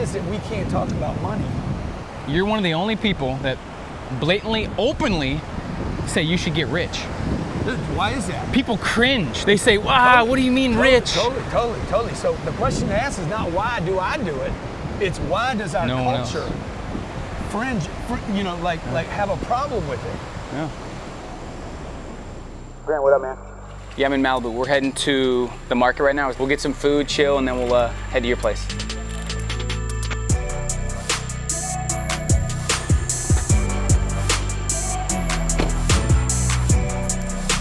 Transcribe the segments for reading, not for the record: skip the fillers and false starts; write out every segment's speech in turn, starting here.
is it we can't talk about money? You're one of the only people that blatantly, openly say you should get rich. Dude, why is that? People cringe. They say, wow, what do you mean rich? Totally. So the question to ask is not why do I do it? It's why does our culture fringe, like have a problem with it? Yeah. Grant, what up, man? Yeah, I'm in Malibu. We're heading to the market right now. We'll get some food, chill, and then we'll head to your place.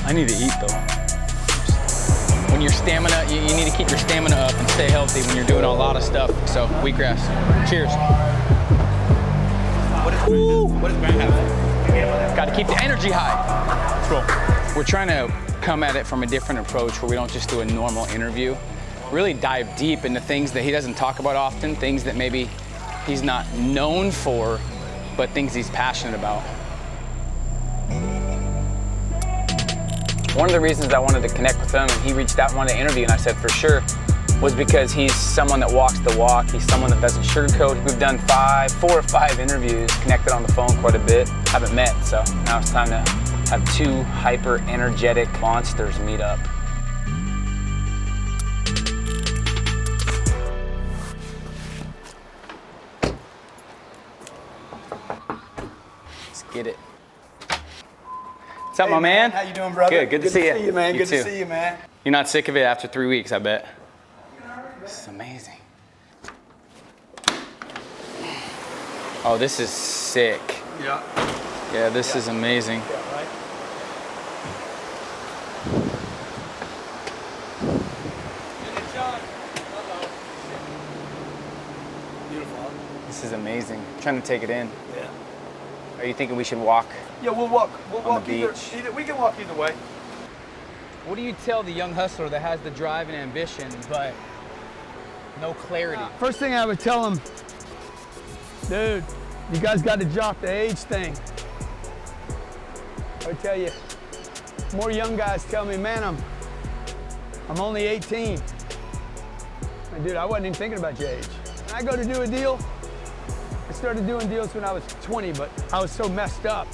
I need to eat though. When your stamina, you need to keep your stamina up and stay healthy when you're doing a lot of stuff. So, wheatgrass. Cheers. What does Grant have? Got to keep the energy high. Let's roll. We're trying to come at it from a different approach where we don't just do a normal interview. Really dive deep into things that he doesn't talk about often, things that maybe he's not known for, but things he's passionate about. One of the reasons I wanted to connect with him and he reached out and wanted to interview, and I said for sure, was because he's someone that walks the walk. He's someone that doesn't sugarcoat. We've done 4 or 5 interviews, connected on the phone quite a bit, haven't met, so now it's time to have 2 hyper energetic monsters meet up. Let's get it. What's up, my man? How you doing, brother? Good to see you. Good to see you, man. You Good too. to see you, man. You're not sick of it after 3 weeks, I bet. This is amazing. Oh, this is sick. Yeah. Yeah, this is amazing. Yeah, right? Beautiful. This is amazing. I'm trying to take it in. Yeah. Are you thinking we should walk? Yeah, we'll walk. We'll On walk the either. beach. We can walk either way. What do you tell the young hustler that has the drive and ambition, but no clarity? First thing I would tell them, dude, you guys got to drop the age thing. I would tell you, more young guys tell me, man, I'm only 18. And dude, I wasn't even thinking about your age. When I go to do a deal, I started doing deals when I was 20, but I was so messed up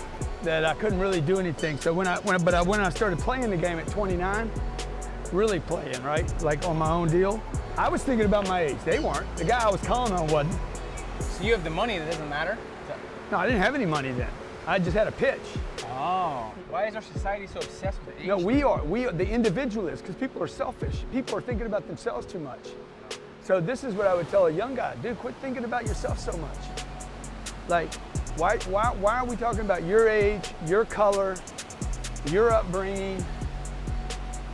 that I couldn't really do anything. So when I started playing the game at 29, really playing, right? Like on my own deal, I was thinking about my age. They weren't. The guy I was calling on wasn't. So you have the money, that doesn't matter? No, I didn't have any money then. I just had a pitch. Oh. Why is our society so obsessed with age? No, we are, the individual is, because people are selfish. People are thinking about themselves too much. So this is what I would tell a young guy, dude, quit thinking about yourself so much. Like, why are we talking about your age, your color, your upbringing,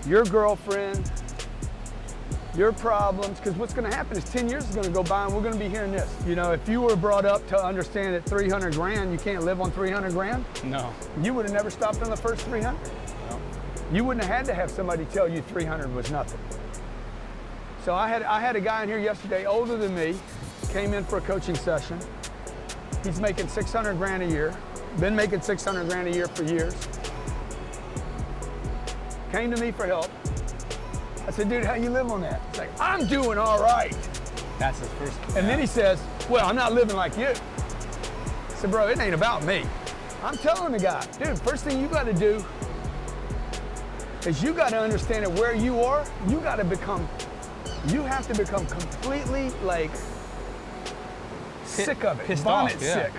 your girlfriend, your problems? Because what's going to happen is 10 years is going to go by and we're going to be hearing this. You know, if you were brought up to understand that 300 grand, you can't live on 300 grand, No. you would have never stopped on the first 300. No. You wouldn't have had to have somebody tell you 300 was nothing. So I had a guy in here yesterday, older than me, came in for a coaching session. He's making 600 grand a year, been making 600 grand a year for years. Came to me for help. I said, dude, how you live on that? He's like, I'm doing all right. That's his first. And then he says, well, I'm not living like you. I said, bro, it ain't about me. I'm telling the guy, dude, first thing you got to do is you got to understand that where you are, you have to become completely like sick of it, pissed vomit off, yeah. sick.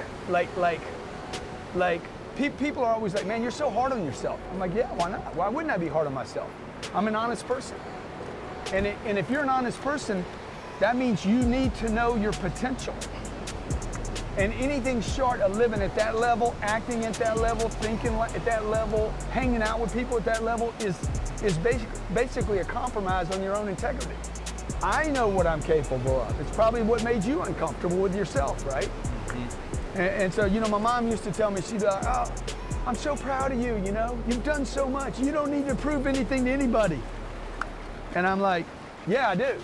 Like people are always like, man, you're so hard on yourself. I'm like, yeah, why not? Why wouldn't I be hard on myself? I'm an honest person. And if you're an honest person, that means you need to know your potential. And anything short of living at that level, acting at that level, thinking at that level, hanging out with people at that level is basically a compromise on your own integrity. I know what I'm capable of. It's probably what made you uncomfortable with yourself, right? Mm-hmm. And so, you know, my mom used to tell me, she'd be like, oh, I'm so proud of you, you know? You've done so much. You don't need to prove anything to anybody. And I'm like, yeah, I do.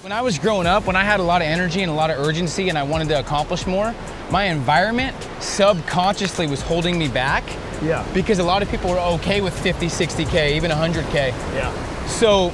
When I was growing up, when I had a lot of energy and a lot of urgency and I wanted to accomplish more, my environment subconsciously was holding me back. Yeah. Because a lot of people were okay with 50, 60K, even 100K. Yeah. So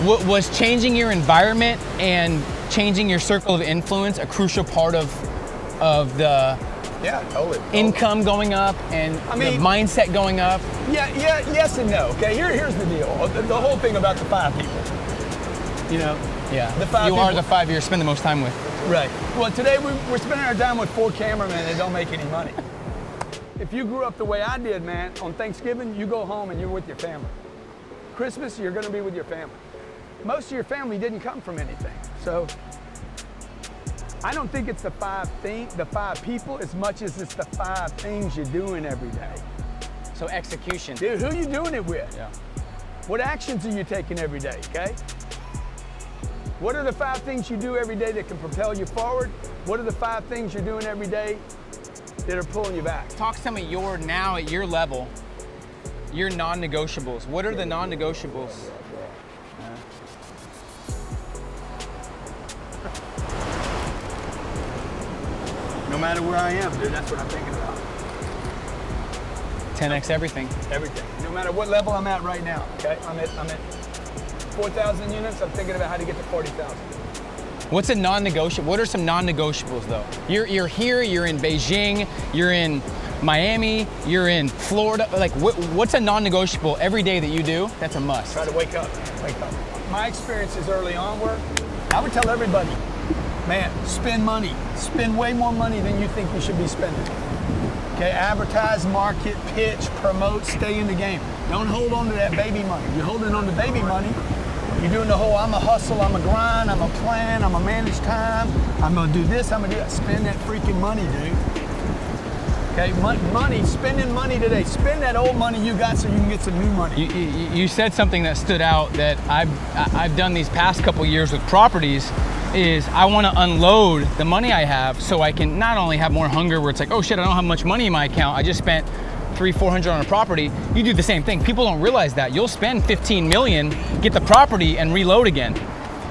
was changing your environment and changing your circle of influence a crucial part of the Yeah, totally. income going up and I mean, the mindset going up? Yeah, yes and no. Okay, here's the deal. The whole thing about the 5 people. You know? Yeah. The 5 you are people. the 5 you spend the most time with. Right. Well, today we're spending our time with 4 cameramen that don't make any money. If you grew up the way I did, man, on Thanksgiving, you go home and you're with your family. Christmas, you're gonna be with your family. Most of your family didn't come from anything. So I don't think it's the 5 people as much as it's the 5 things you're doing every day. So execution. Dude, who you doing it with? Yeah. What actions are you taking every day, okay? What are the 5 things you do every day that can propel you forward? What are the 5 things you're doing every day that are pulling you back? Talk some of your, now at your level, your non-negotiables. What are the non-negotiables? No matter where I am, dude, that's what I'm thinking about. 10x everything. Everything. No matter what level I'm at right now, okay? I'm at 4,000 units. I'm thinking about how to get to 40,000. What's a non-negotiable? What are some non-negotiables though? You're here, you're in Beijing, you're in Miami, you're in Florida. Like what's a non-negotiable every day that you do? That's a must. Try to wake up. Wake up. My experiences early on were, I would tell everybody, man, spend money. Spend way more money than you think you should be spending. Okay, advertise, market, pitch, promote, stay in the game. Don't hold on to that baby money. You're holding on to baby money, you're doing the whole, I'm a hustle, I'm a grind, I'm a plan, I'm a manage time, I'm gonna do this, I'm gonna do that. Spend that freaking money, dude. Okay, money, spending money today. Spend that old money you got so you can get some new money. You said something that stood out that I've done these past couple years with properties is I want to unload the money I have so I can not only have more hunger where it's like, oh shit, I don't have much money in my account. I just spent $300-400 on a property. You do the same thing. People don't realize that. You'll spend 15 million, get the property and reload again.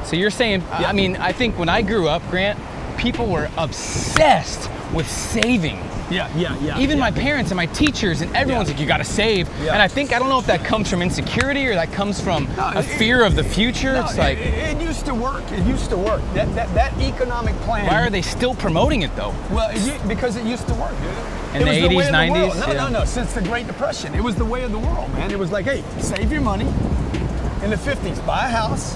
So you're saying, I mean, I think when I grew up, Grant, people were obsessed with saving. Yeah. Even my parents and my teachers and everyone's like, you gotta save. Yeah. And I don't know if that comes from insecurity or that comes from a fear of the future. No, it's like, it used to work. It used to work. That economic plan. why are they still promoting it though? Well, because it used to work, dude. In the 80s, way of the 90s? world. No. Since the Great Depression, it was the way of the world, man. It was like, hey, save your money. In the 50s, buy a house.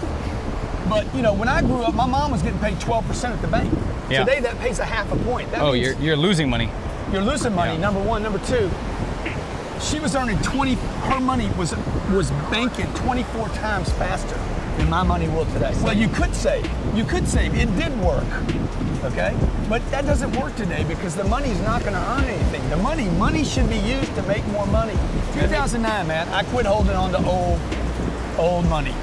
But you know, when I grew up, my mom was getting paid 12% at the bank. Yeah. Today, that pays a half a point. That means You're losing money. you're losing money. Yeah. Number one. Number two, she was earning her money was banking 24 times faster than my money will today. Well, you could save. It did work, okay? But that doesn't work today because the money's not going to earn anything. The money should be used to make more money. 2009, man, I quit holding on to old money.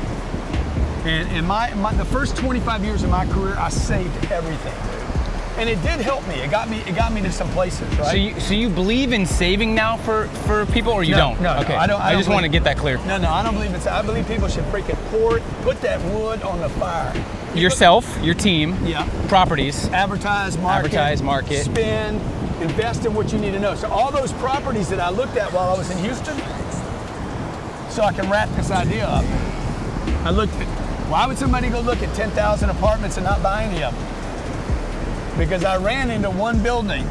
And the first 25 years of my career, I saved everything. And it did help me. It got me to some places, right? So you believe in saving now for people, or you don't? No, okay. I don't. I just want to get that clear. No, I don't believe I believe people should freaking put that wood on the fire. Yourself, your team, Yeah. properties, Advertise, market, spend, invest in what you need to know. So all those properties that I looked at while I was in Houston, so I can wrap this idea up. I looked at, why would somebody go look at 10,000 apartments and not buy any of them? Because I ran into one building,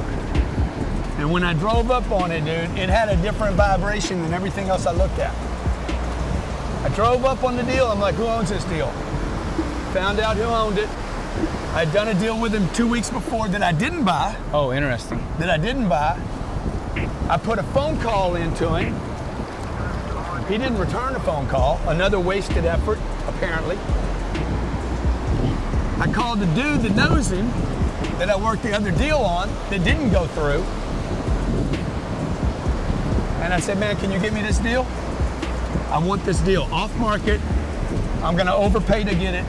and when I drove up on it, dude, it had a different vibration than everything else I looked at. I drove up on the deal, I'm like, who owns this deal? Found out who owned it. I'd done a deal with him 2 weeks before that I didn't buy. Oh, interesting. I put a phone call into him. He didn't return a phone call, another wasted effort, apparently. I called the dude that knows him, that I worked the other deal on, that didn't go through. And I said, man, can you get me this deal? I want this deal off market. I'm gonna overpay to get it.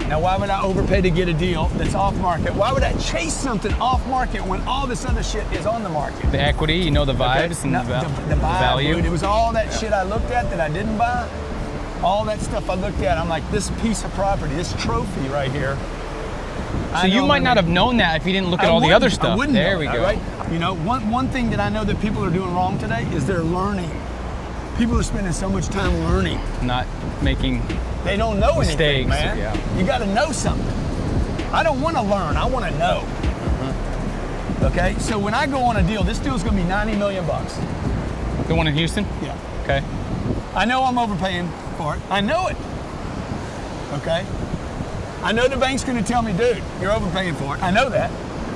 Now, why would I overpay to get a deal that's off market? Why would I chase something off market when all this other shit is on the market? The equity, the vibes, and the vibe, value. Dude, it was all that shit I looked at that I didn't buy. All that stuff I looked at, I'm like, this piece of property, this trophy right here. So you might not have known that if you didn't look at all the other stuff. There we go. Right? You know, one thing that I know that people are doing wrong today is they're learning. People are spending so much time learning. Not making They don't know anything, mistakes. man. Yeah. You got to know something. I don't want to learn. I want to know. Okay, so when I go on a deal, this deal's going to be $90 million. The one in Houston? Yeah. Okay. I know I'm overpaying for it. I know it. Okay. I know the bank's going to tell me, dude, you're overpaying for it. I know that.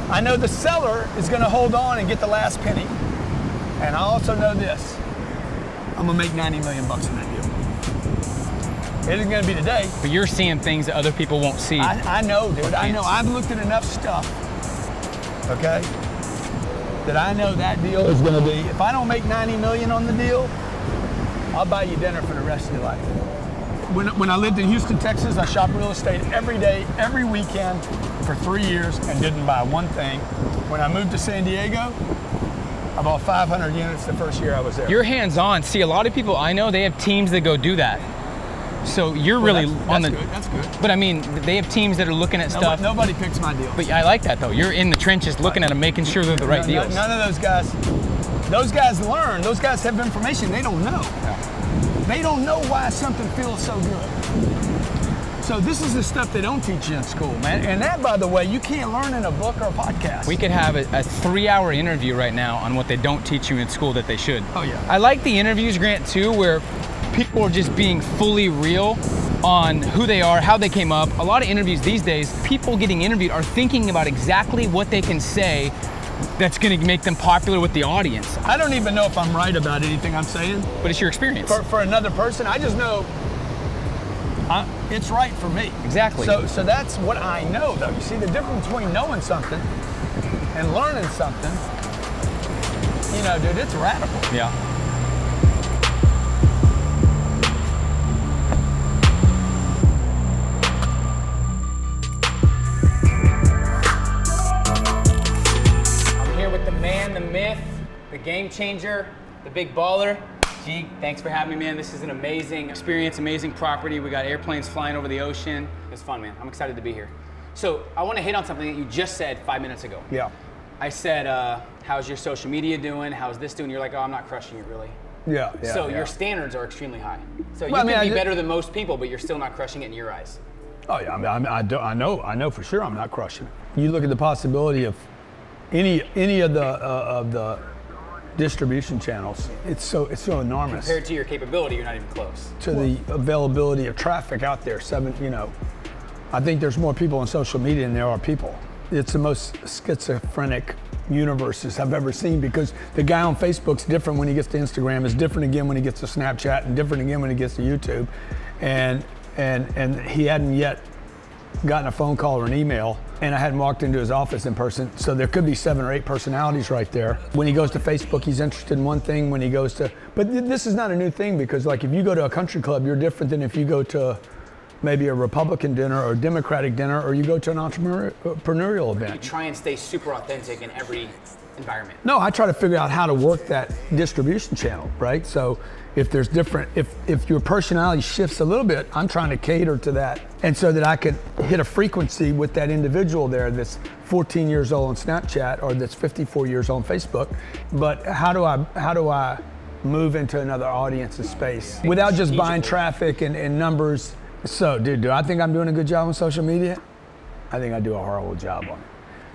I know the seller is going to hold on and get the last penny. And I also know this. I'm going to make $90 million in that deal. It isn't going to be today. But you're seeing things that other people won't see. I know, dude. I know. I've looked at enough stuff, okay, that I know that deal is going to be, if I don't make $90 million on the deal, I'll buy you dinner for the rest of your life. When I lived in Houston, Texas, I shopped real estate every day, every weekend for 3 years and didn't buy one thing. When I moved to San Diego, I bought 500 units the first year I was there. You're hands-on. See, a lot of people I know, they have teams that go do that. So you're really on the. That's good. But I mean, they have teams that are looking at stuff. Nobody picks my deals. But I like that though. You're in the trenches looking at them, making sure they're the right deals. None of those guys. Those guys learn. Those guys have information they don't know. Yeah. They don't know why something feels so good. So this is the stuff they don't teach you in school, man. And that, by the way, you can't learn in a book or a podcast. We could have a 3-hour interview right now on what they don't teach you in school that they should. Oh, yeah. I like the interviews, Grant, too, where people are just being fully real on who they are, how they came up. A lot of interviews these days, people getting interviewed are thinking about exactly what they can say that's going to make them popular with the audience. I don't even know if I'm right about anything I'm saying. But it's your experience. For another person, I just know it's right for me. Exactly. So that's what I know, though. You see, the difference between knowing something and learning something, you know, dude, it's radical. Yeah. The man, the myth, the game changer, the big baller. G, thanks for having me, man. This is an amazing experience, amazing property. We got airplanes flying over the ocean. It's fun, man. I'm excited to be here. So I want to hit on something that you just said 5 minutes ago. Yeah. I said, how's your social media doing? How's this doing? You're like, oh, I'm not crushing it, really. Yeah. So your standards are extremely high. So Well, you I can mean, be better than most people, but you're still not crushing it in your eyes. Oh yeah. I know for sure I'm not crushing it. You look at the possibility of any of the distribution channels, it's so enormous. Compared to your capability, you're not even close. To the availability of traffic out there, I think there's more people on social media than there are people. It's the most schizophrenic universes I've ever seen, because the guy on Facebook's different when he gets to Instagram, is different again when he gets to Snapchat, and different again when he gets to YouTube, and he hadn't yet gotten a phone call or an email, and I hadn't walked into his office in person. So there could be 7 or 8 personalities right there. When he goes to Facebook, he's interested in one thing. When he goes to, but this is not a new thing, because like if you go to a country club, you're different than if you go to maybe a Republican dinner or a Democratic dinner, or you go to an entrepreneurial event. You try and stay super authentic in every environment. No, I try to figure out how to work that distribution channel, right? So if there's different, if your personality shifts a little bit, I'm trying to cater to that. And so that I can hit a frequency with that individual there that's 14 years old on Snapchat, or that's 54 years old on Facebook. But how do I move into another audience's space without just buying traffic and numbers? So, dude, do I think I'm doing a good job on social media? I think I do a horrible job on it.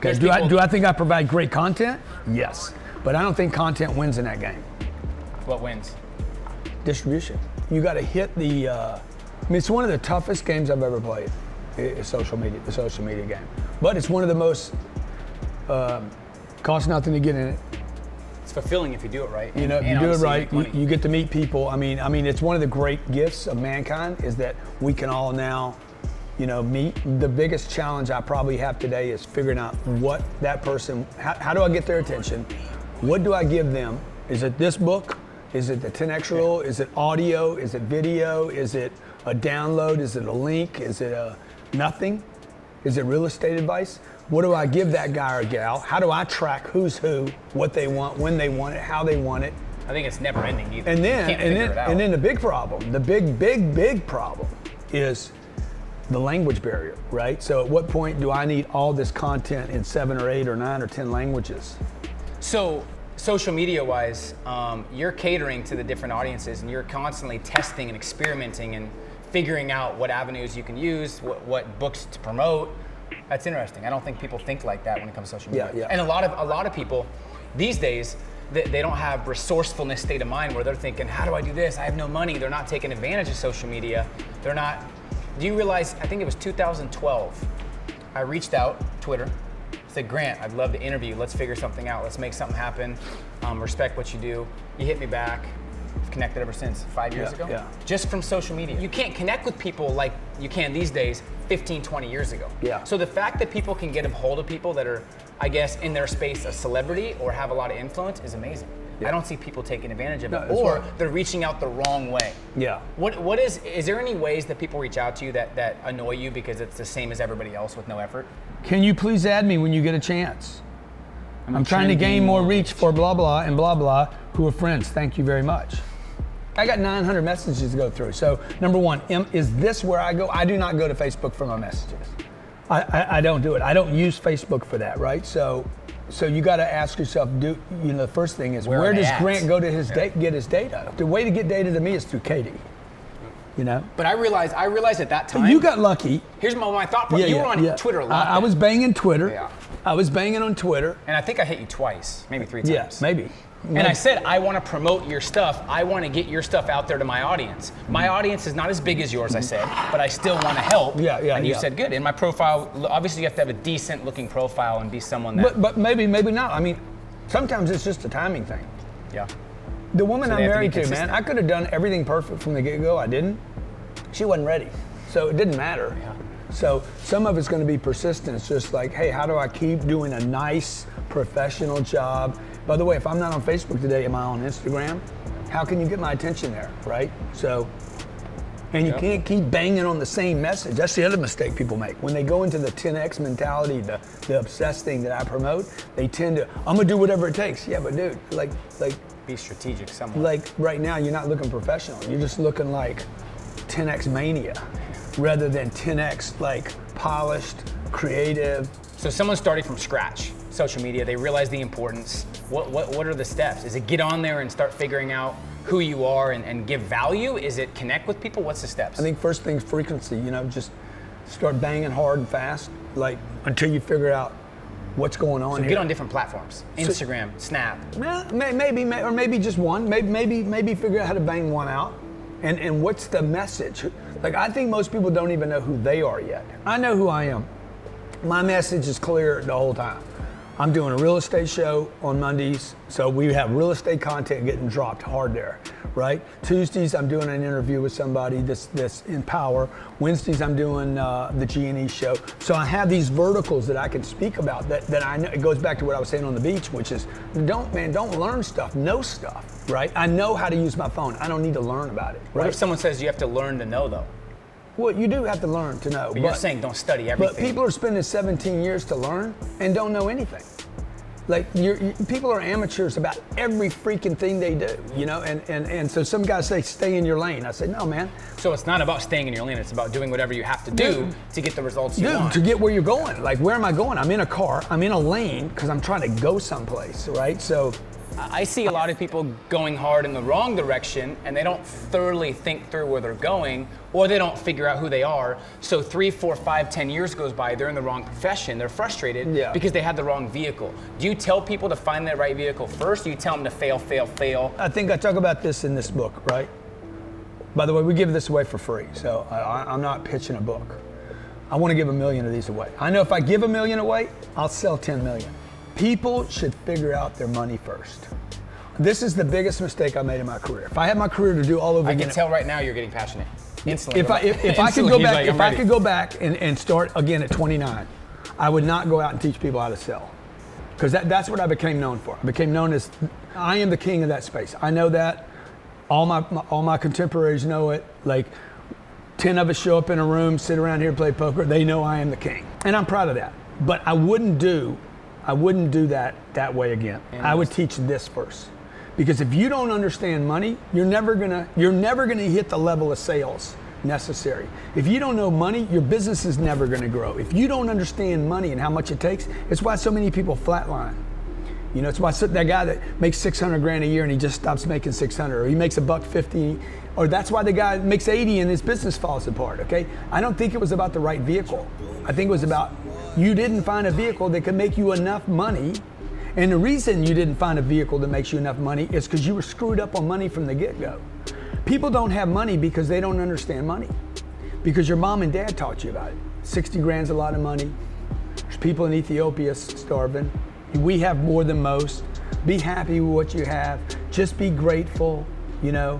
Okay, do I think I provide great content? Yes. But I don't think content wins in that game. What wins? Distribution. You got to hit the, it's one of the toughest games I've ever played, is social media, the social media game. But it's one of the most, costs nothing to get in it. It's fulfilling if you do it right. You know, if you do it right, you get to meet people. I mean, it's one of the great gifts of mankind is that we can all now, meet. The biggest challenge I probably have today is figuring out what that person, how do I get their attention? What do I give them? Is it this book? Is it the 10X rule? Is it audio? Is it video? Is it a download? Is it a link? Is it a nothing? Is it real estate advice? What do I give that guy or gal? How do I track who's who, what they want, when they want it, how they want it? I think it's never ending either. And You can't figure it out. then the big problem, the big problem is the language barrier, right? So at what point do I need all this content in 7 or 8 or 9 or 10 languages? So social media wise, you're catering to the different audiences and you're constantly testing and experimenting and figuring out what avenues you can use, what books to promote. That's interesting. I don't think people think like that when it comes to social media. Yeah. And a lot of people these days, they don't have resourcefulness state of mind where they're thinking, how do I do this? I have no money. They're not taking advantage of social media. They're not. Do you realize, I think it was 2012, I reached out, Twitter, said, Grant, I'd love to interview you. Let's figure something out. Let's make something happen. Respect what you do. You hit me back. We've connected ever since, 5 years ago. Yeah. Just from social media. You can't connect with people like you can these days 15, 20 years ago. Yeah. So the fact that people can get a hold of people that are, I guess, in their space a celebrity or have a lot of influence is amazing. Yeah. I don't see people taking advantage of it, that's or right. they're reaching out the wrong way. Yeah. What is there any ways that people reach out to you that annoy you because it's the same as everybody else with no effort? Can you please add me when you get a chance? I'm trying to gain more reach for blah, blah, and blah, blah, who are friends. Thank you very much. I got 900 messages to go through. So number one, is this where I go? I do not go to Facebook for my messages. I don't do it. I don't use Facebook for that, right? So you got to ask yourself, the first thing is, where does Grant go to get his data? The way to get data to me is through Katie. But I realized at that time. You got lucky. Here's my thought process. You were on Twitter a lot. I was banging Twitter. Yeah. I was banging on Twitter. And I think I hit you twice, maybe 3 times. Yeah, maybe. And I said, I want to promote your stuff. I want to get your stuff out there to my audience. My audience is not as big as yours, I said, but I still want to help. Yeah. And you said, good. In my profile, obviously you have to have a decent looking profile and be someone that. But maybe not. I mean, sometimes it's just a timing thing. Yeah. The woman So I'm they have to be married to, man, consistent. I could have done everything perfect from the get-go. I didn't. She wasn't ready. So it didn't matter. Yeah. So some of it's going to be persistent. It's just like, hey, how do I keep doing a nice, professional job? By the way, if I'm not on Facebook today, am I on Instagram? How can you get my attention there, right? So, and you can't keep banging on the same message. That's the other mistake people make. When they go into the 10X mentality, the obsessed thing that I promote, they tend to, I'm gonna do whatever it takes. Yeah, but dude, like Be strategic somewhat. like right now, you're not looking professional. You're just looking like 10X mania, rather than 10X like polished, creative. So someone starting from scratch, social media, they realize the importance. What are the steps? Is it get on there and start figuring out who you are and give value? Is it connect with people? What's the steps? I think first thing's frequency, just start banging hard and fast, like until you figure out what's going on So here. get on different platforms, Instagram, Snap. Well, maybe just one. Maybe figure out how to bang one out. And what's the message? Like, I think most people don't even know who they are yet. I know who I am. My message is clear the whole time. I'm doing a real estate show on Mondays, so we have real estate content getting dropped hard there, right? Tuesdays, I'm doing an interview with somebody that's in power. Wednesdays, I'm doing the G&E show. So I have these verticals that I can speak about that I know. It goes back to what I was saying on the beach, which is, don't learn stuff, know stuff, right? I know how to use my phone. I don't need to learn about it, right? What if someone says you have to learn to know, though? Well, you do have to learn to know. But you're saying don't study everything. But people are spending 17 years to learn and don't know anything. Like, people are amateurs about every freaking thing they do, and so some guys say, stay in your lane. I say, no, man. So it's not about staying in your lane, it's about doing whatever you have to do to get the results you want. To get where you're going. Like, where am I going? I'm in a car, I'm in a lane, because I'm trying to go someplace, right? So I see a lot of people going hard in the wrong direction and they don't thoroughly think through where they're going, or they don't figure out who they are. So 3, 4, 5, 10 years goes by, they're in the wrong profession, they're frustrated because they had the wrong vehicle. Do you tell people to find that right vehicle first? Do you tell them to fail? I think I talk about this in this book, right? By the way, we give this away for free, so I'm not pitching a book. I want to give 1 million of these away. I know if I give 1 million away, I'll sell 10 million. People should figure out their money first. This is the biggest mistake I made in my career. If I had my career to do all over again, I can tell right now you're getting passionate. Instantly. If I could go back and start again at 29, I would not go out and teach people how to sell, because that's what I became known for. I became known as, I am the king of that space. I know that. All my contemporaries know it. Like, 10 of us show up in a room, sit around here, play poker. They know I am the king, and I'm proud of that. But I wouldn't do that way again. I would teach this first. Because if you don't understand money, you're never gonna hit the level of sales necessary. If you don't know money, your business is never gonna grow. If you don't understand money and how much it takes, it's why so many people flatline. You know, it's why that guy that makes 600 grand a year and he just stops making 600, or he makes $150, or that's why the guy makes 80 and his business falls apart, okay? I don't think it was about the right vehicle. I think it was about you didn't find a vehicle that could make you enough money. And the reason you didn't find a vehicle that makes you enough money is because you were screwed up on money from the get-go. People don't have money because they don't understand money. Because your mom and dad taught you about it. 60 grand's a lot of money. There's people in Ethiopia starving. We have more than most. Be happy with what you have. Just be grateful, you know.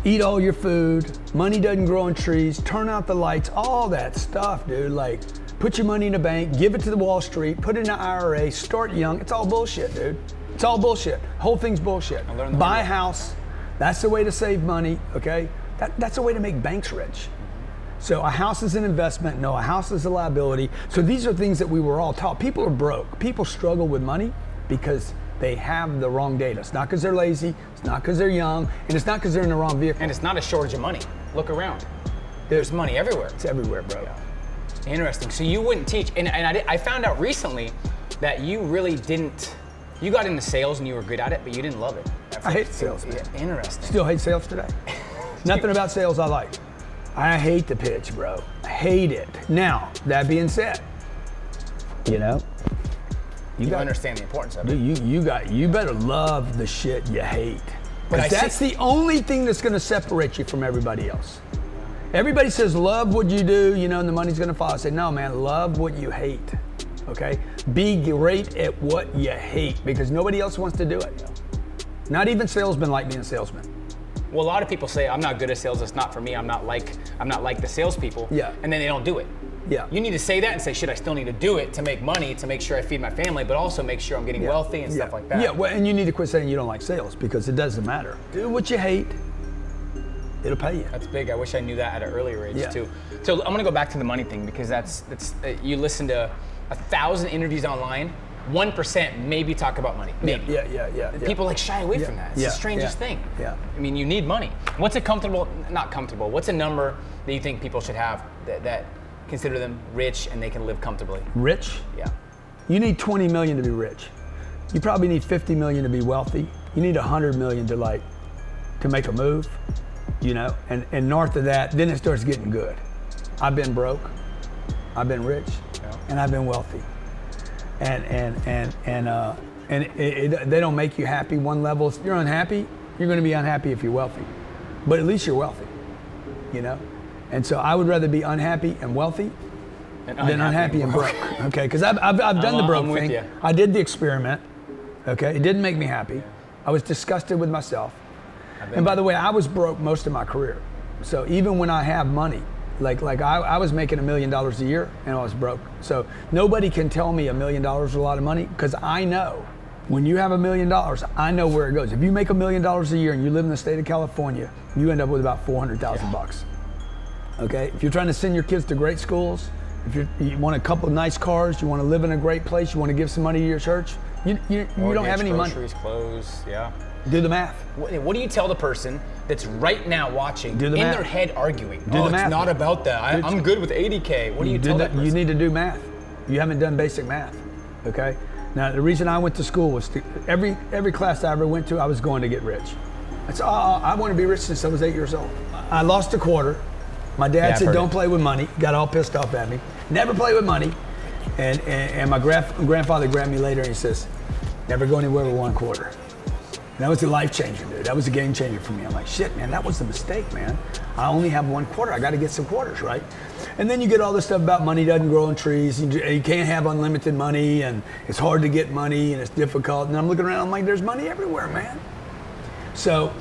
Eat all your food. Money doesn't grow on trees. Turn out the lights. All that stuff, dude. Like, put your money in a bank, give it to the Wall Street, put it in an IRA, start young. It's all bullshit, dude. It's all bullshit. Whole thing's bullshit. Buy a house. That's the way to save money, okay? That's a way to make banks rich. So a house is an investment. No, a house is a liability. So these are things that we were all taught. People are broke. People struggle with money because they have the wrong data. It's not because they're lazy. It's not because they're young. And it's not because they're in the wrong vehicle. And it's not a shortage of money. Look around. There's money everywhere. It's everywhere, bro. Yeah. Interesting. So you wouldn't teach, and I found out recently that you really didn't. You got into sales and you were good at it, but you didn't love it. I hate sales. Yeah, interesting. Still hate sales today. Nothing about sales I like. I hate the pitch, bro. I hate it. Now, that being said, you know, you understand the importance of it. You better love the shit you hate. But that's the only thing that's going to separate you from everybody else. Everybody says love what you do, you know, and the money's gonna follow. I say, no, man, love what you hate, okay? Be great at what you hate because nobody else wants to do it. Not even salesmen like being salesmen. Well, a lot of people say, I'm not good at sales, it's not for me, I'm not like the salespeople. Yeah. And then they don't do it. Yeah. You need to say that and say, shit, I still need to do it to make money, to make sure I feed my family, but also make sure I'm getting wealthy and stuff like that. Yeah, well, and you need to quit saying you don't like sales because it doesn't matter. Do what you hate. It'll pay you. That's big. I wish I knew that at an earlier age Yeah. too. So I'm gonna go back to the money thing because that's you listen to 1,000 interviews online, 1% maybe talk about money. Maybe. Yeah. People like shy away from that. It's the strangest thing. Yeah. I mean, you need money. What's not comfortable, what's a number that you think people should have that consider them rich and they can live comfortably? Rich? Yeah. You need 20 million to be rich. You probably need 50 million to be wealthy. You need 100 million to make a move. You know, and north of that, then it starts getting good. I've been broke, I've been rich, and I've been wealthy. And they don't make you happy. One level, if you're unhappy, you're going to be unhappy if you're wealthy. But at least you're wealthy, you know? And so I would rather be unhappy and wealthy than unhappy and broke. Okay, because I've done the broke thing. I did the experiment. Okay, it didn't make me happy. I was disgusted with myself. And by the way, I was broke most of my career. So even when I have money, like I was making $1 million a year and I was broke. So nobody can tell me $1 million is a lot of money because I know when you have $1 million, I know where it goes. If you make $1 million a year and you live in the state of California, you end up with about $400,000. Okay, if you're trying to send your kids to great schools, if you want a couple of nice cars, you want to live in a great place, you want to give some money to your church, you don't have any money. Groceries, clothes, yeah. Do the math. What do you tell the person that's right now watching, in their head arguing, do the math. It's not about that. I'm good with 80K. What do you tell that person? You need to do math. You haven't done basic math, okay? Now, the reason I went to school was every class I ever went to, I was going to get rich. I want to be rich since I was 8 years old. I lost a quarter. My dad said, don't play with money. Got all pissed off at me. Never play with money. And my grandfather grabbed me later and he says, never go anywhere with one quarter. And that was a life changer, dude. That was a game changer for me. I'm like, shit, man, that was a mistake, man. I only have one quarter. I got to get some quarters, right? And then you get all this stuff about money doesn't grow on trees. And you can't have unlimited money, and it's hard to get money, and it's difficult. And I'm looking around, I'm like, there's money everywhere, man. So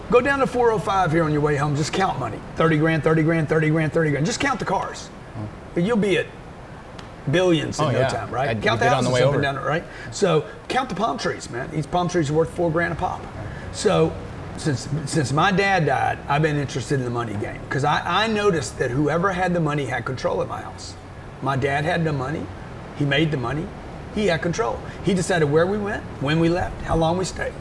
go down to 405 here on your way home. Just count money. 30 grand, 30 grand, 30 grand, 30 grand. Just count the cars. But you'll be at billions in no time, right? Count the houses up and down it, right? So count the palm trees, man. Each palm tree is worth $4 grand a pop. So since my dad died, I've been interested in the money game because I noticed that whoever had the money had control of my house. My dad had the money. He made the money. He had control. He decided where we went, when we left, how long we stayed.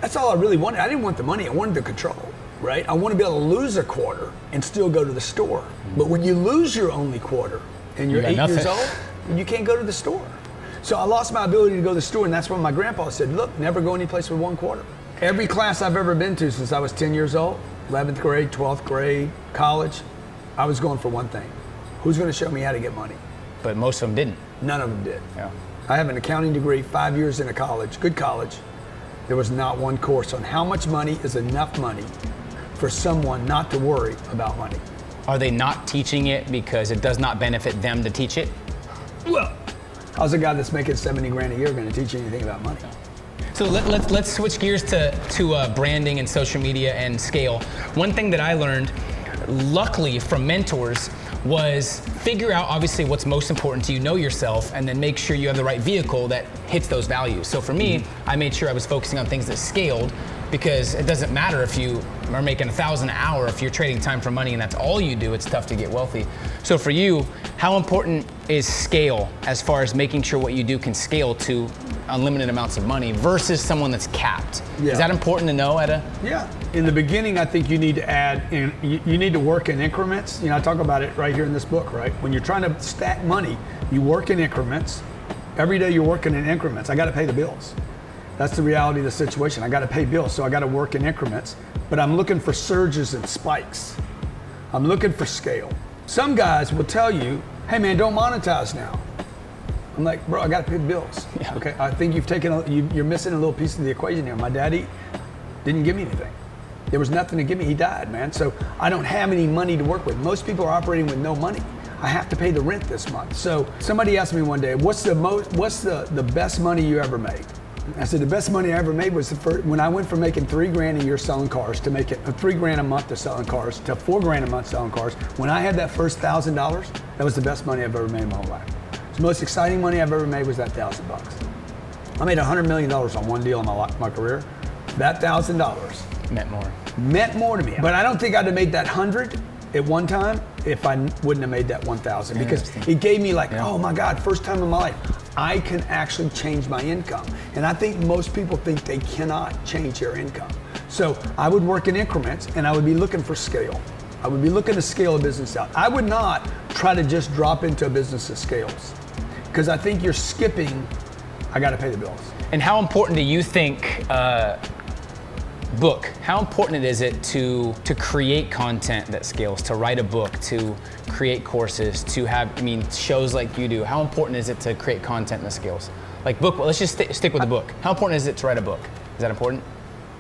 That's all I really wanted. I didn't want the money. I wanted the control, right? I want to be able to lose a quarter and still go to the store. But when you lose your only quarter and you're 8 years old, you can't go to the store. So I lost my ability to go to the store, and that's when my grandpa said, look, never go any place with 1 quarter. Every class I've ever been to since I was 10 years old, 11th grade, 12th grade, college, I was going for one thing. Who's gonna show me how to get money? But most of them didn't. None of them did. Yeah. I have an accounting degree, 5 years in a college, good college. There was not one course on how much money is enough money for someone not to worry about money. Are they not teaching it because it does not benefit them to teach it? Well, how's a guy that's making 70 grand a year gonna teach you anything about money? So let's switch gears to branding and social media and scale. One thing that I learned, luckily from mentors, was figure out obviously what's most important to you, know yourself, and then make sure you have the right vehicle that hits those values. So for me, I made sure I was focusing on things that scaled, because it doesn't matter if you are making $1,000 an hour, if you're trading time for money and that's all you do, it's tough to get wealthy. So for you, how important is scale as far as making sure what you do can scale to unlimited amounts of money versus someone that's capped? Yeah. Is that important to know at a? Yeah. In the beginning, I think you need to add, you need to work in increments. You know, I talk about it right here in this book, right? When you're trying to stack money, you work in increments. Every day you're working in increments. I got to pay the bills. That's the reality of the situation. I got to pay bills, so I got to work in increments. But I'm looking for surges and spikes. I'm looking for scale. Some guys will tell you, hey man, don't monetize now. I'm like, bro, I got to pay the bills. Yeah. Okay, I think you're missing a little piece of the equation here. My daddy didn't give me anything. There was nothing to give me. He died, man. So I don't have any money to work with. Most people are operating with no money. I have to pay the rent this month. So somebody asked me one day, what's the best money you ever made? I said, the best money I ever made was when I went from making $3 grand a year selling cars to making $3 grand a month to selling cars to $4 grand a month selling cars. When I had that first $1,000, that was the best money I've ever made in my whole life. The most exciting money I've ever made was that $1,000. I made $100 million on one deal in my career. That $1,000 meant more to me. But I don't think I'd have made that 100 at one time if I wouldn't have made that 1,000, because it gave me like, oh my God, first time in my life, I can actually change my income. And I think most people think they cannot change their income. So I would work in increments, and I would be looking for scale. I would be looking to scale a business out. I would not try to just drop into a business that scales, because I think you're skipping, I gotta pay the bills. And how important do you think how important is it to create content that scales, to write a book, to create courses, to have, shows like you do? How important is it to create content that scales? Like book, let's just stick with the book. How important is it to write a book? Is that important?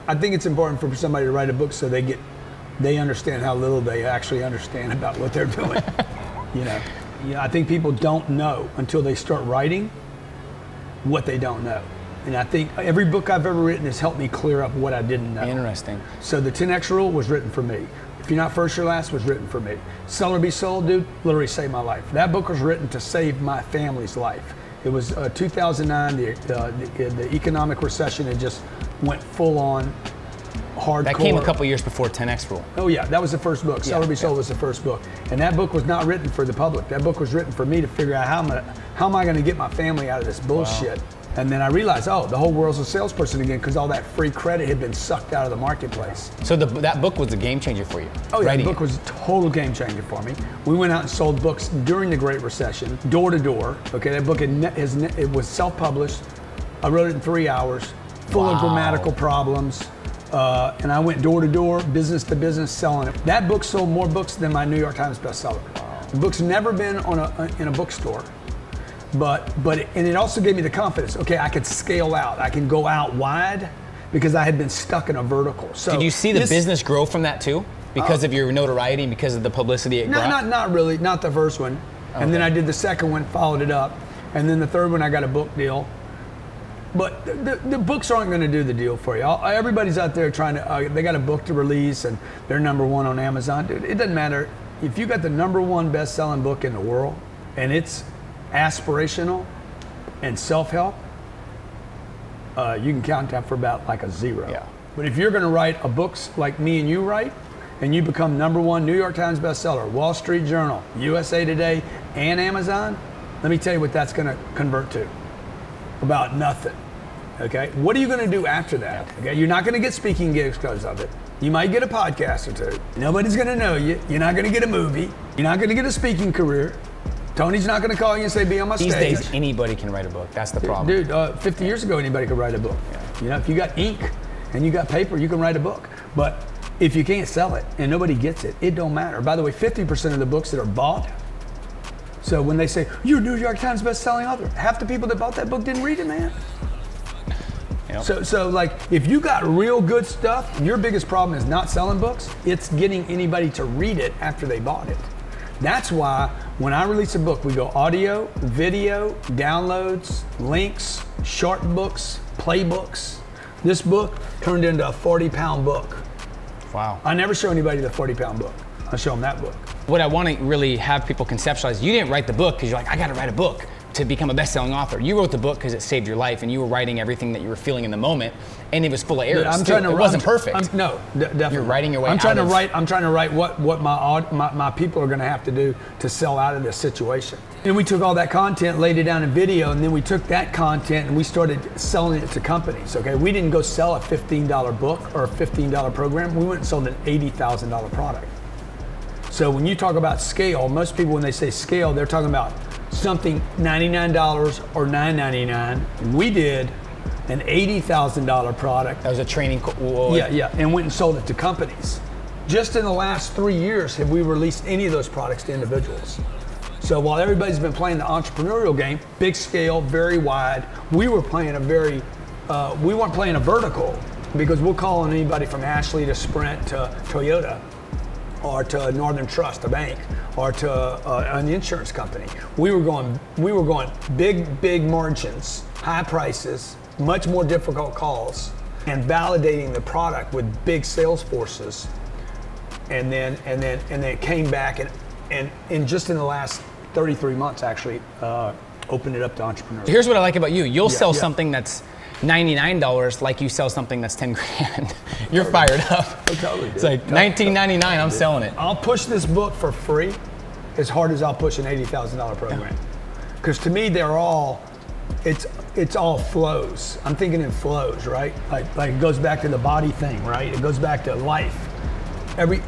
I think it's important for somebody to write a book so they understand how little they actually understand about what they're doing. I think people don't know until they start writing what they don't know. And I think every book I've ever written has helped me clear up what I didn't know. Interesting. So the 10X rule was written for me. If you're not first, you're last was written for me. Sell or be sold, dude, literally saved my life. That book was written to save my family's life. It was 2009, the economic recession had just went full on hardcore. That came a couple years before 10X rule. Oh yeah, that was the first book. Sell or be sold was the first book. And that book was not written for the public. That book was written for me to figure out how am I gonna get my family out of this bullshit. Wow. And then I realized, the whole world's a salesperson again, because all that free credit had been sucked out of the marketplace. So that book was a game changer for you? Oh yeah, the book was a total game changer for me. We went out and sold books during the Great Recession, door to door. Okay, that book it was self-published. I wrote it in 3 hours, full of grammatical problems. And I went door to door, business to business, selling it. That book sold more books than my New York Times bestseller. Wow. The book's never been in a bookstore. And it also gave me the confidence. Okay, I could scale out. I can go out wide because I had been stuck in a vertical. So did you see the business grow from that too? Because of your notoriety and because of the publicity it brought? Not really. Not the first one. Okay. And then I did the second one, followed it up. And then the third one, I got a book deal. But the books aren't going to do the deal for you. Everybody's out there trying to, they got a book to release and they're #1 on Amazon. Dude, it doesn't matter. If you got the #1 best-selling book in the world and it's aspirational and self-help, you can count that for about like a 0. Yeah. But if you're going to write a books like me and you write, and you become #1 New York Times bestseller, Wall Street Journal, USA Today, and Amazon, let me tell you what that's going to convert to. About nothing. Okay? What are you going to do after that? Okay? You're not going to get speaking gigs because of it. You might get a podcast or two. Nobody's going to know you. You're not going to get a movie. You're not going to get a speaking career. Tony's not going to call you and say, be on my These stage. days, anybody can write a book. That's the problem. Dude, 50 years ago, anybody could write a book. You know, if you got ink and you got paper, you can write a book. But if you can't sell it and nobody gets it, it don't matter. By the way, 50% of the books that are bought, so when they say, you're New York Times best-selling author, half the people that bought that book didn't read it, man. Yep. So like, if you got real good stuff, your biggest problem is not selling books, it's getting anybody to read it after they bought it. That's why when I release a book, we go audio, video, downloads, links, short books, playbooks. This book turned into a 40-pound book. Wow. I never show anybody the 40-pound book. I show them that book. What I want to really have people conceptualize, you didn't write the book because you're like, I got to write a book to become a best-selling author. You wrote the book because it saved your life, and you were writing everything that you were feeling in the moment, and it was full of errors. It wasn't perfect. No, definitely. You're writing your way I'm out trying to of- write. I'm trying to write what my people are going to have to do to sell out of this situation. And we took all that content, laid it down in video, and then we took that content and we started selling it to companies. Okay, we didn't go sell a $15 book or a $15 program. We went and sold an $80,000 product. So when you talk about scale, most people when they say scale, they're talking about something $99 or $9.99. We did an $80,000 product. That was a training. Yeah, and went and sold it to companies. Just in the last 3 years have we released any of those products to individuals. So while everybody's been playing the entrepreneurial game, big scale, very wide, we were playing we weren't playing a vertical because we'll call on anybody from Ashley to Sprint to Toyota, or to Northern Trust, a bank, or to an insurance company. We were going big margins, high prices, much more difficult calls, and validating the product with big sales forces. And then it came back and just in the last 33 months actually opened it up to entrepreneurs. Here's what I like about you. You'll sell yeah. something that's $99 like you sell something that's 10 grand. You're fired up. Oh, totally, dude. It's like $19.99, I'm selling it. I'll push this book for free as hard as I'll push an $80,000 program. Because to me, it's all flows. I'm thinking in flows, right? Like it goes back to the body thing, right? It goes back to life.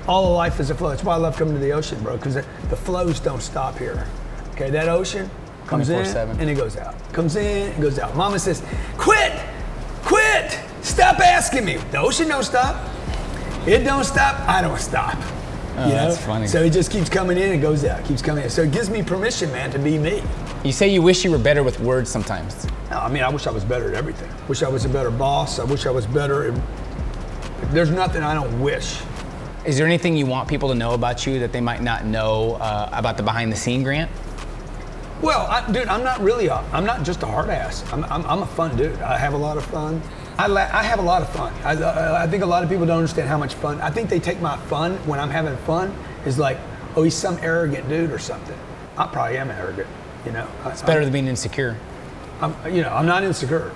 All of life is a flow. That's why I love coming to the ocean, bro, because the flows don't stop here. Okay, that ocean comes in 24/7. and it goes out. Comes in and goes out. Mama says, quit, stop asking me. The ocean don't stop. It don't stop, I don't stop. Oh, that's funny. So it just keeps coming in and goes out, keeps coming in. So it gives me permission, man, to be me. You say you wish you were better with words sometimes. No, I mean, I wish I was better at everything. Wish I was a better boss. I wish I was better. There's nothing I don't wish. Is there anything you want people to know about you that they might not know about the behind the scene, Grant? Well, dude, I'm not just a hard ass. I'm a fun dude. I have a lot of fun. I have a lot of fun. I think a lot of people don't understand how much fun. I think they take my fun when I'm having fun is like, oh, he's some arrogant dude or something. I probably am arrogant, you know. It's better than being insecure. I'm not insecure.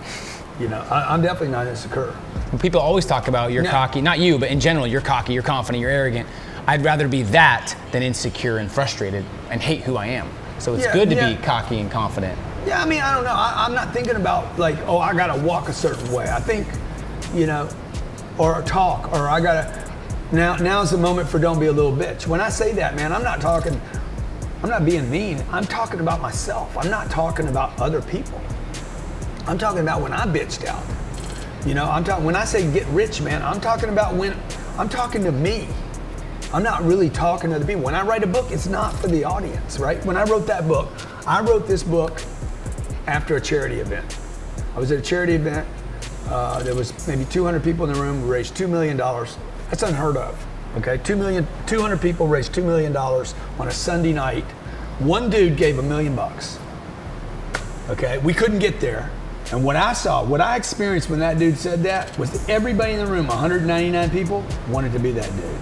You know, I'm definitely not insecure. When people always talk about you're cocky, not you, but in general, you're cocky, you're confident, you're arrogant. I'd rather be that than insecure and frustrated and hate who I am. So it's good to be cocky and confident. Yeah, I mean, I don't know. I'm not thinking about like, oh, I gotta walk a certain way. I think, you know, or talk, or I gotta, now's the moment for don't be a little bitch. When I say that, man, I'm not being mean. I'm talking about myself. I'm not talking about other people. I'm talking about when I bitched out. You know, when I say get rich, man, I'm talking about when I'm talking to me. I'm not really talking to other people. When I write a book, it's not for the audience, right? When I wrote that book, I wrote this book after a charity event. I was at a charity event. There was maybe 200 people in the room. We raised $2 million. That's unheard of, okay? 200 people raised $2 million on a Sunday night. One dude gave $1 million, okay? We couldn't get there. And what I experienced when that dude said that was everybody in the room, 199 people, wanted to be that dude.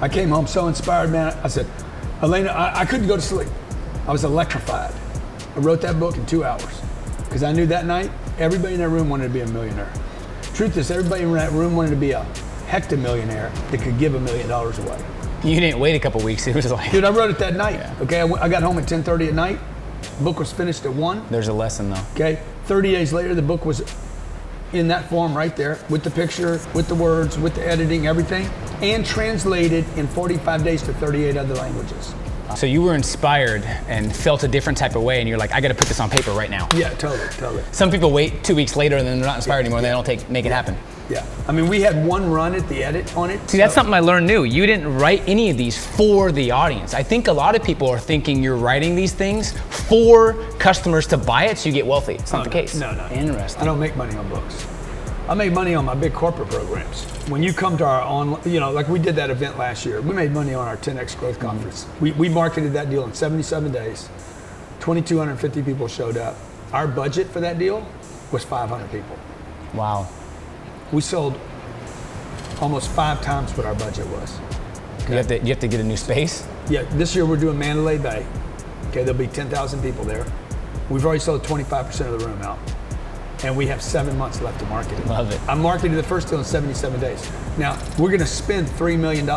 I came home so inspired, man. I said, Elena, I couldn't go to sleep. I was electrified. I wrote that book in 2 hours because I knew that night everybody in that room wanted to be a millionaire. Truth is, everybody in that room wanted to be a hectamillionaire that could give $1 million away. You didn't wait a couple weeks. It was like, dude, I wrote it that night. Yeah. Okay, I got home at 10:30 at night. The book was finished at 1. There's a lesson though. Okay, 30 days later, the book was in that form right there with the picture, with the words, with the editing, everything, and translated in 45 days to 38 other languages. So you were inspired and felt a different type of way, and you're like, I got to put this on paper right now. Yeah, totally. Some people wait 2 weeks later and then they're not inspired anymore, and they don't make it happen. Yeah, I mean, we had one run at the edit on it. See, that's something I learned new. You didn't write any of these for the audience. I think a lot of people are thinking you're writing these things for customers to buy it so you get wealthy. It's not the case. No. Interesting. I don't make money on books. I make money on my big corporate programs. When you come to our online, like we did that event last year, we made money on our 10X Growth Conference. We marketed that deal in 77 days. 2,250 people showed up. Our budget for that deal was 500 people. Wow. We sold almost 5 times what our budget was. Okay. You have to get a new space? Yeah, this year we're doing Mandalay Bay. Okay, there'll be 10,000 people there. We've already sold 25% of the room out. And we have 7 months left to market it. Love it. I marketed the first deal in 77 days. Now, we're gonna spend $3 million.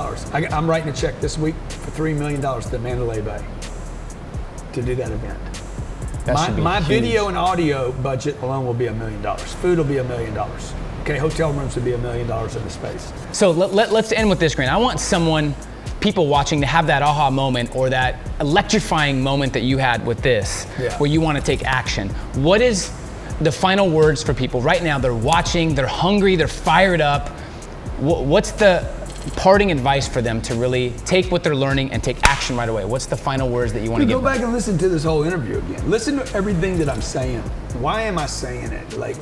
I'm writing a check this week for $3 million to Mandalay Bay to do that event. My video and audio budget alone will be $1 million. Food will be $1 million. Okay, hotel rooms would be $1 million in the space. So let's end with this, Grant. I want people watching to have that aha moment or that electrifying moment that you had with this, where you want to take action. What is the final words for people right now? They're watching, they're hungry, they're fired up. What's the parting advice for them to really take what they're learning and take action right away? What's the final words that you want to give them? Go back and listen to this whole interview again. Listen to everything that I'm saying. Why am I saying it? Like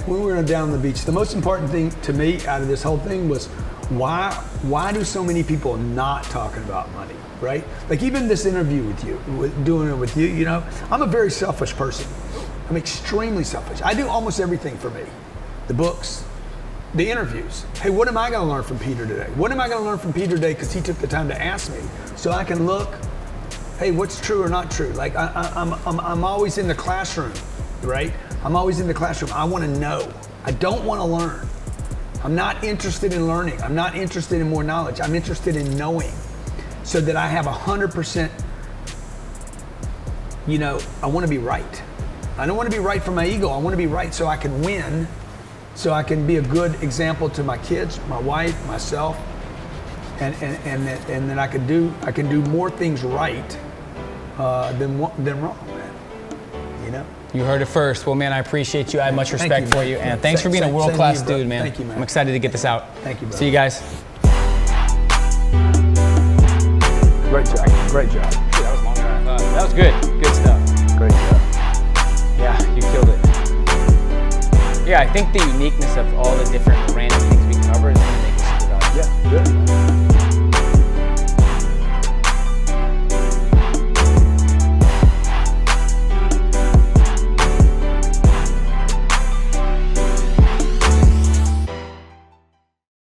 when we were down on the beach, the most important thing to me out of this whole thing was why do so many people not talking about money, right? Like even this interview with you, doing it with you, I'm a very selfish person. I'm extremely selfish. I do almost everything for me. The books, the interviews. Hey, what am I gonna learn from Peter today? What am I gonna learn from Peter today because he took the time to ask me so I can look, hey, what's true or not true? Like I'm always in the classroom, right? I'm always in the classroom. I wanna know. I don't wanna learn. I'm not interested in learning. I'm not interested in more knowledge. I'm interested in knowing so that I have 100%, I wanna be right. I don't want to be right for my ego. I want to be right so I can win, so I can be a good example to my kids, my wife, myself, and then I can do more things right than wrong, man. You heard it first. Well, man, I appreciate you. I have much respect for you, and thanks for being a world-class dude, man. Thank you, man. I'm excited to get this out. Thank you, bro. See you guys. Great job. Great job. Dude, that was longer than I thought. That was good. Good stuff. Great job. Yeah, you killed it. Yeah, I think the uniqueness of all the different random things we cover is going to make us super valuable. Yeah, good.